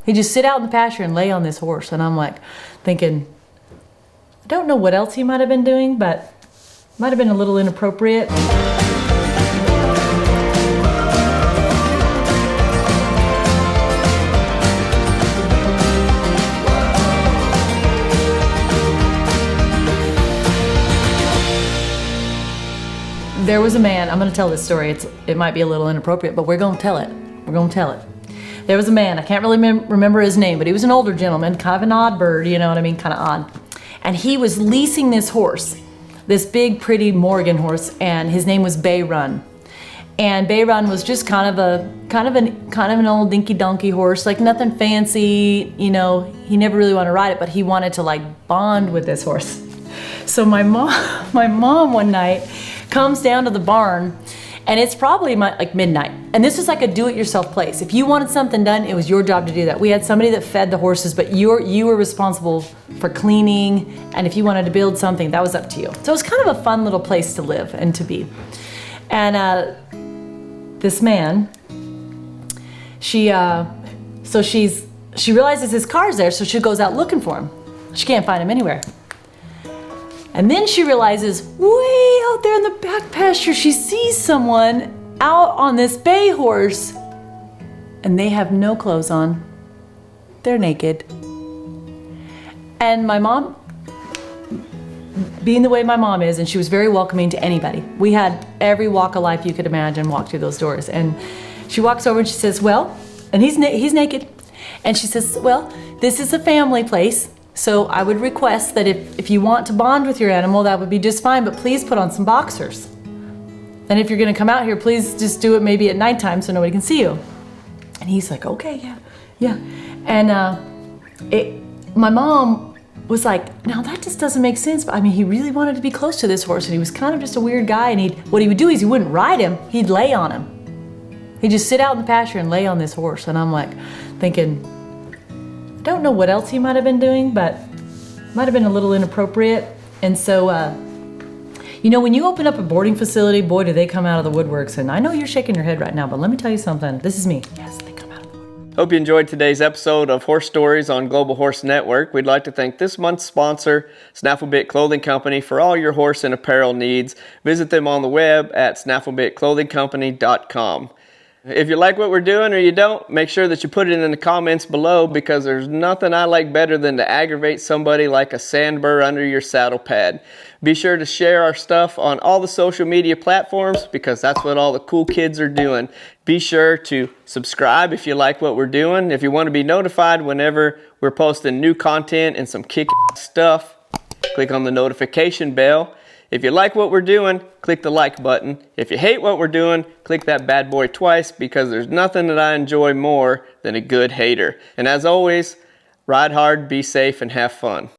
He'd just sit out in the pasture and lay on this horse. And I'm like thinking, I don't know what else he might have been doing, but might have been a little inappropriate. There was a man, I'm going to tell this story. It might be a little inappropriate, but we're going to tell it. We're going to tell it. There was a man, I can't really remember his name, but he was an older gentleman, kind of an odd bird, you know what I mean, kind of odd. And he was leasing this horse, this big, pretty Morgan horse, and his name was Bay Run. And Bay Run was just kind of an old dinky donkey horse, like nothing fancy, you know. He never really wanted to ride it, but he wanted to like bond with this horse. So my mom one night comes down to the barn, and it's probably like midnight. And this was like a do-it-yourself place. If you wanted something done, it was your job to do that. We had somebody that fed the horses, but you were responsible for cleaning, and if you wanted to build something, that was up to you. So it was kind of a fun little place to live and to be. And this man, she realizes his car's there, so she goes out looking for him. She can't find him anywhere. And then she realizes, way out there in the back pasture, she sees someone out on this bay horse, and they have no clothes on. They're naked. And my mom, being the way my mom is, and she was very welcoming to anybody. We had every walk of life you could imagine walk through those doors. And she walks over and she says, well, and he's naked. And she says, well, this is a family place. So I would request that if you want to bond with your animal, that would be just fine, but please put on some boxers. And if you're gonna come out here, please just do it maybe at nighttime so nobody can see you. And he's like, okay, yeah. And my mom was like, now that just doesn't make sense. But I mean, he really wanted to be close to this horse, and he was kind of just a weird guy, and what he would do is he wouldn't ride him, he'd lay on him. He'd just sit out in the pasture and lay on this horse. And I'm like thinking, I don't know what else he might have been doing, but might have been a little inappropriate. And so, you know, when you open up a boarding facility, boy, do they come out of the woodworks. And I know you're shaking your head right now, but let me tell you something. This is me. Yes, they come out of the woodworks. Hope you enjoyed today's episode of Horse Stories on Global Horse Network. We'd like to thank this month's sponsor, Snafflebit Clothing Company, for all your horse and apparel needs. Visit them on the web at snafflebitclothingcompany.com. If you like what we're doing or you don't, make sure that you put it in the comments below, because there's nothing I like better than to aggravate somebody like a sandburr under your saddle pad. Be sure to share our stuff on all the social media platforms, because that's what all the cool kids are doing. Be sure to subscribe if you like what we're doing. If you want to be notified whenever we're posting new content and some kick-ass stuff, click on the notification bell. If you like what we're doing, click the like button. If you hate what we're doing, click that bad boy twice, because there's nothing that I enjoy more than a good hater. And as always, ride hard, be safe, and have fun.